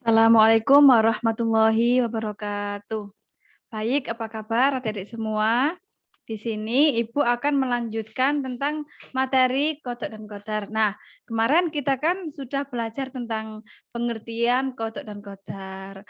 Assalamualaikum warahmatullahi wabarakatuh. Baik, apa kabar adik-adik semua? Di sini Ibu akan melanjutkan tentang materi kodok dan qadar. Nah, kemarin kita kan sudah belajar tentang pengertian kodok dan qadar.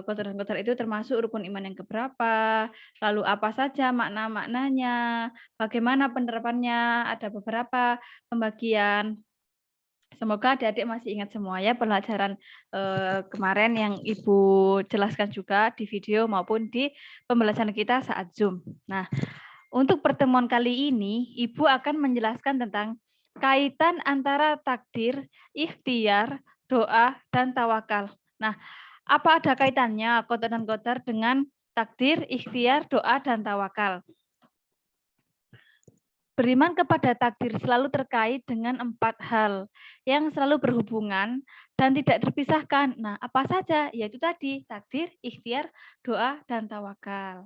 Kodok dan qadar itu termasuk rukun iman yang keberapa, lalu apa saja makna-maknanya, bagaimana penerapannya, ada beberapa pembagian. Semoga adik-adik masih ingat semua ya pelajaran kemarin yang Ibu jelaskan juga di video maupun di pembelajaran kita saat Zoom. Nah, untuk pertemuan kali ini, Ibu akan menjelaskan tentang kaitan antara takdir, ikhtiar, doa, dan tawakal. Nah, apa ada kaitannya qada dan qadar dengan takdir, ikhtiar, doa, dan tawakal? Beriman kepada takdir selalu terkait dengan 4 hal yang selalu berhubungan dan tidak terpisahkan. Nah, apa saja? Yaitu tadi, takdir, ikhtiar, doa, dan tawakal.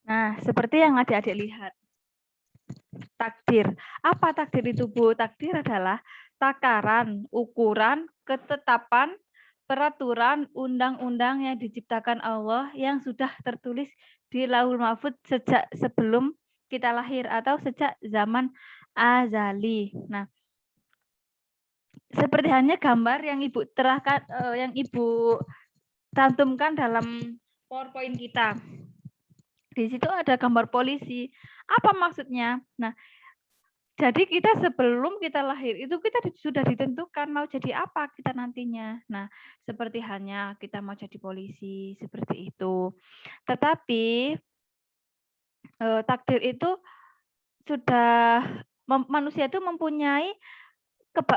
Nah, seperti yang adik-adik lihat. Takdir. Apa takdir itu, Bu? Takdir adalah takaran, ukuran, ketetapan, peraturan, undang-undang yang diciptakan Allah yang sudah tertulis di Lauhul Mahfuz sejak sebelum kita lahir atau sejak zaman azali. Nah, seperti hanya gambar yang Ibu terahkan, yang Ibu cantumkan dalam PowerPoint kita. Di situ ada gambar polisi. Apa maksudnya? Nah, jadi kita sebelum kita lahir itu kita sudah ditentukan mau jadi apa kita nantinya. Nah, seperti hanya kita mau jadi polisi seperti itu. Tetapi takdir itu sudah manusia itu mempunyai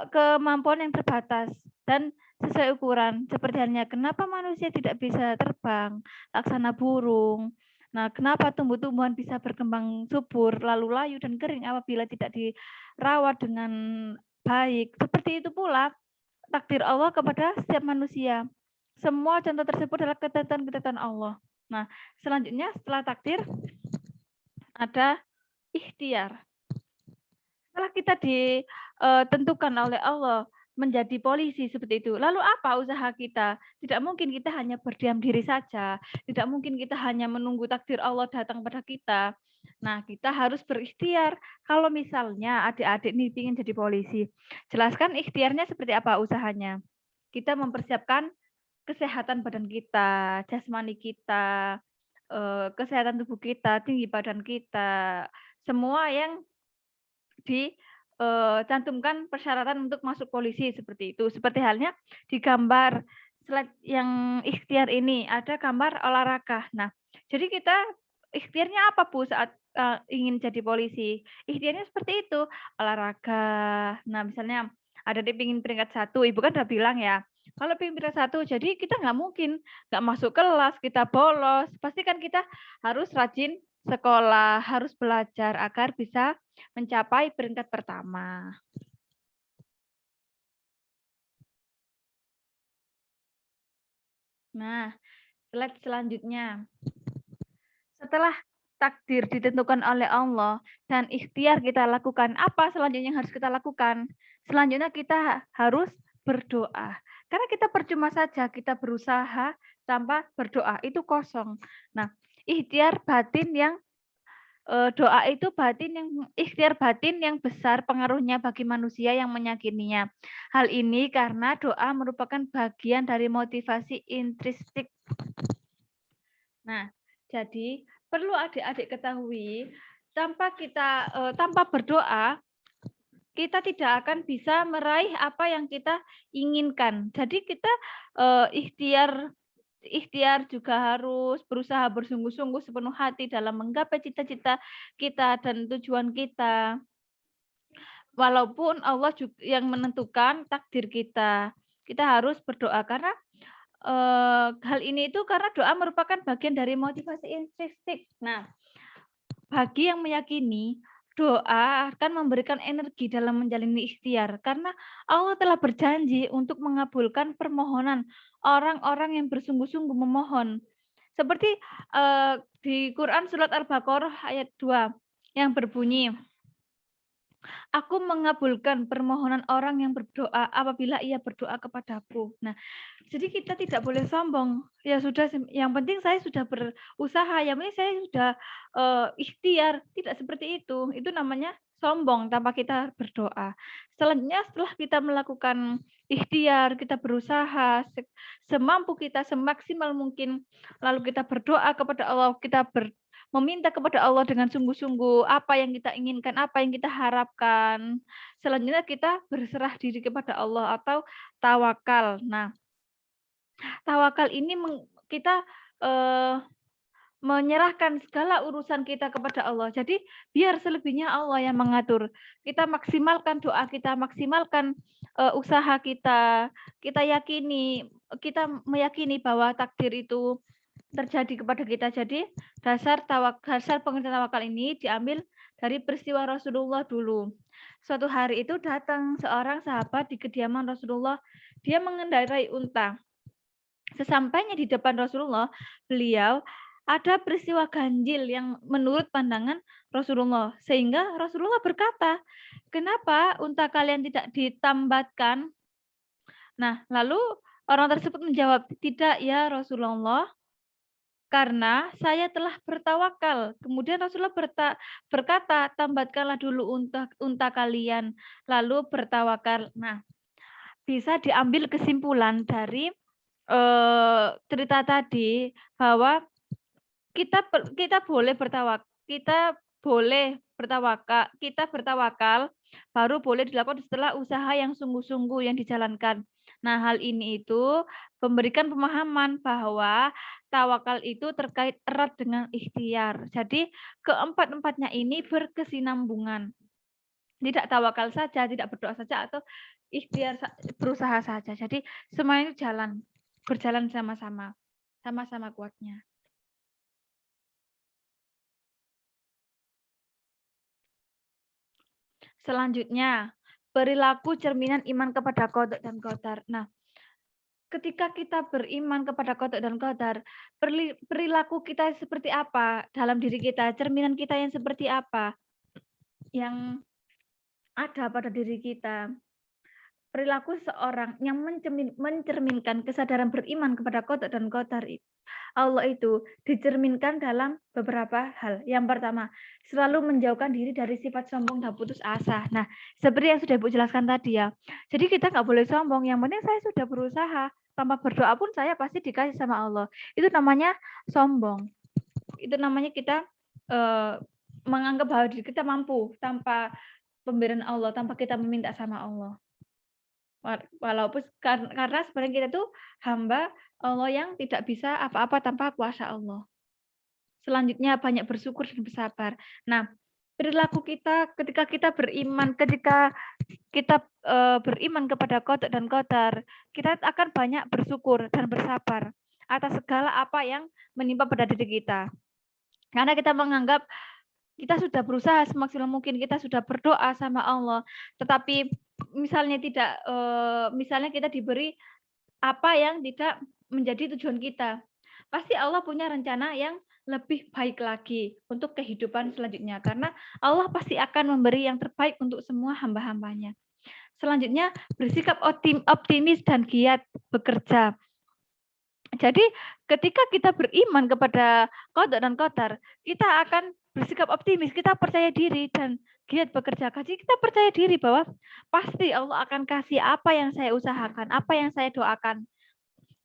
kemampuan yang terbatas dan sesuai ukuran. Seperti halnya kenapa manusia tidak bisa terbang laksana burung. Nah, kenapa tumbuh-tumbuhan bisa berkembang subur, lalu layu dan kering apabila tidak dirawat dengan baik. Seperti itu pula takdir Allah kepada setiap manusia. Semua contoh tersebut adalah ketetapan-ketetapan Allah. Nah, selanjutnya setelah takdir ada ikhtiar. Setelah kita ditentukan oleh Allah menjadi polisi seperti itu. Lalu apa usaha kita? Tidak mungkin kita hanya berdiam diri saja. Tidak mungkin kita hanya menunggu takdir Allah datang pada kita. Nah, kita harus berikhtiar. Kalau misalnya adik-adik nih ingin jadi polisi, jelaskan ikhtiarnya seperti apa usahanya. Kita mempersiapkan kesehatan badan kita, jasmani kita, kesehatan tubuh kita, tinggi badan kita, semua yang dicantumkan persyaratan untuk masuk polisi seperti itu. Seperti halnya di gambar slide yang ikhtiar ini ada gambar olahraga. Nah, jadi kita ikhtiarnya apa Bu saat ingin jadi polisi? Ikhtiarnya seperti itu, olahraga. Nah, misalnya ada di pingin peringkat 1, Ibu kan udah bilang ya. Kalau pingin peringkat 1, jadi kita nggak mungkin nggak masuk kelas, kita bolos. Pasti kan kita harus rajin sekolah, harus belajar agar bisa mencapai peringkat pertama. Nah, slide selanjutnya. Setelah takdir ditentukan oleh Allah dan ikhtiar kita lakukan, apa selanjutnya yang harus kita lakukan? Selanjutnya kita harus berdoa. Karena kita percuma saja kita berusaha tanpa berdoa, itu kosong. Nah, ikhtiar batin yang doa itu ikhtiar batin yang besar pengaruhnya bagi manusia yang meyakininya. Hal ini karena doa merupakan bagian dari motivasi intrinsik. Nah, jadi perlu adik-adik ketahui tanpa berdoa kita tidak akan bisa meraih apa yang kita inginkan. Jadi kita ikhtiar juga harus berusaha bersungguh-sungguh sepenuh hati dalam menggapai cita-cita kita dan tujuan kita. Walaupun Allah juga yang menentukan takdir kita. Kita harus berdoa karena hal ini itu karena doa merupakan bagian dari motivasi intrinsik. Nah, bagi yang meyakini doa akan memberikan energi dalam menjalani ikhtiar karena Allah telah berjanji untuk mengabulkan permohonan orang-orang yang bersungguh-sungguh memohon. Seperti di Quran surat Al-Baqarah ayat 2 yang berbunyi, "Aku mengabulkan permohonan orang yang berdoa apabila ia berdoa kepadaku." Nah, jadi kita tidak boleh sombong. Ya sudah, yang penting saya sudah berusaha, yang penting saya sudah ikhtiar. Tidak seperti itu. Itu namanya sombong tanpa kita berdoa. Selanjutnya setelah kita melakukan ikhtiar, kita berusaha semampu kita, semaksimal mungkin, lalu kita berdoa kepada Allah, kita meminta kepada Allah dengan sungguh-sungguh apa yang kita inginkan, apa yang kita harapkan. Selanjutnya kita berserah diri kepada Allah atau tawakal. Nah, tawakal ini kita menyerahkan segala urusan kita kepada Allah. Jadi biar selebihnya Allah yang mengatur. Kita maksimalkan doa kita, maksimalkan usaha kita. Kita meyakini bahwa takdir itu terjadi kepada kita. Jadi dasar pengertian tawakal ini diambil dari peristiwa Rasulullah dulu. Suatu hari itu datang seorang sahabat di kediaman Rasulullah. Dia mengendarai unta. Sesampainya di depan Rasulullah, beliau ada peristiwa ganjil yang menurut pandangan Rasulullah. Sehingga Rasulullah berkata, "Kenapa unta kalian tidak ditambatkan?" Nah, lalu orang tersebut menjawab, "Tidak ya Rasulullah, karena saya telah bertawakal." Kemudian Rasulullah berkata, "Tambatkanlah dulu unta kalian, lalu bertawakal." Nah, bisa diambil kesimpulan dari cerita tadi bahwa kita boleh bertawakal baru boleh dilakukan setelah usaha yang sungguh-sungguh yang dijalankan. Nah, hal ini itu memberikan pemahaman bahwa tawakal itu terkait erat dengan ikhtiar. Jadi keempat-empatnya ini berkesinambungan. Tidak tawakal saja, tidak berdoa saja, atau ikhtiar berusaha saja. Jadi semuanya itu berjalan sama-sama, sama-sama kuatnya. Selanjutnya, perilaku cerminan iman kepada qada dan qadar. Nah, ketika kita beriman kepada qada dan qadar, perilaku kita seperti apa dalam diri kita, cerminan kita yang seperti apa yang ada pada diri kita. Perilaku seorang yang mencerminkan kesadaran beriman kepada qada dan qadar Allah itu dicerminkan dalam beberapa hal. Yang pertama, selalu menjauhkan diri dari sifat sombong dan putus asa. Nah, seperti yang sudah Ibu jelaskan tadi ya. Jadi kita nggak boleh sombong. Yang penting saya sudah berusaha. Tanpa berdoa pun saya pasti dikasih sama Allah. Itu namanya sombong. Itu namanya kita menganggap bahwa diri kita mampu tanpa pemberian Allah, tanpa kita meminta sama Allah. Walaupun karena sebenarnya kita tuh hamba Allah yang tidak bisa apa-apa tanpa kuasa Allah. Selanjutnya banyak bersyukur dan bersabar. Nah, perilaku kita ketika kita beriman, beriman kepada qada dan qadar, kita akan banyak bersyukur dan bersabar atas segala apa yang menimpa pada diri kita. Karena kita menganggap kita sudah berusaha semaksimal mungkin, kita sudah berdoa sama Allah, tetapi misalnya kita diberi apa yang tidak menjadi tujuan kita. Pasti Allah punya rencana yang lebih baik lagi untuk kehidupan selanjutnya. Karena Allah pasti akan memberi yang terbaik untuk semua hamba-hambanya. Selanjutnya, bersikap optimis dan giat bekerja. Jadi ketika kita beriman kepada qada dan qadar, kita akan bersikap optimis, kita percaya diri dan giat bekerja. Jadi kita percaya diri bahwa pasti Allah akan kasih apa yang saya usahakan, apa yang saya doakan.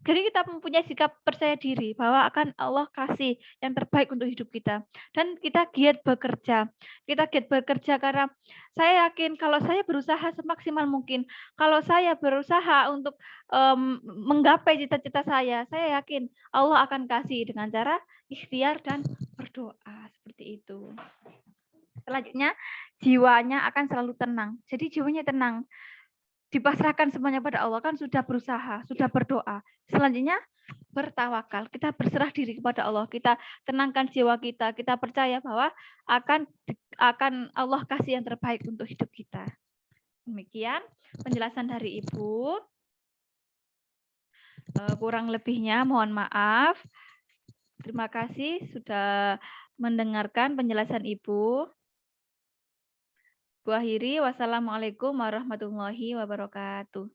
Jadi kita mempunyai sikap percaya diri bahwa akan Allah kasih yang terbaik untuk hidup kita. Dan kita giat bekerja. Kita giat bekerja karena saya yakin kalau saya berusaha semaksimal mungkin, kalau saya berusaha untuk menggapai cita-cita saya yakin Allah akan kasih dengan cara ikhtiar dan berdoa. Seperti itu. Selanjutnya, jiwanya akan selalu tenang. Jadi jiwanya tenang. Dipasrahkan semuanya pada Allah, kan sudah berusaha, sudah berdoa. Selanjutnya bertawakal, kita berserah diri kepada Allah, kita tenangkan jiwa kita, kita percaya bahwa akan Allah kasih yang terbaik untuk hidup kita. Demikian penjelasan dari Ibu. Kurang lebihnya mohon maaf. Terima kasih sudah mendengarkan penjelasan Ibu. Bu akhiri, wassalamualaikum warahmatullahi wabarakatuh.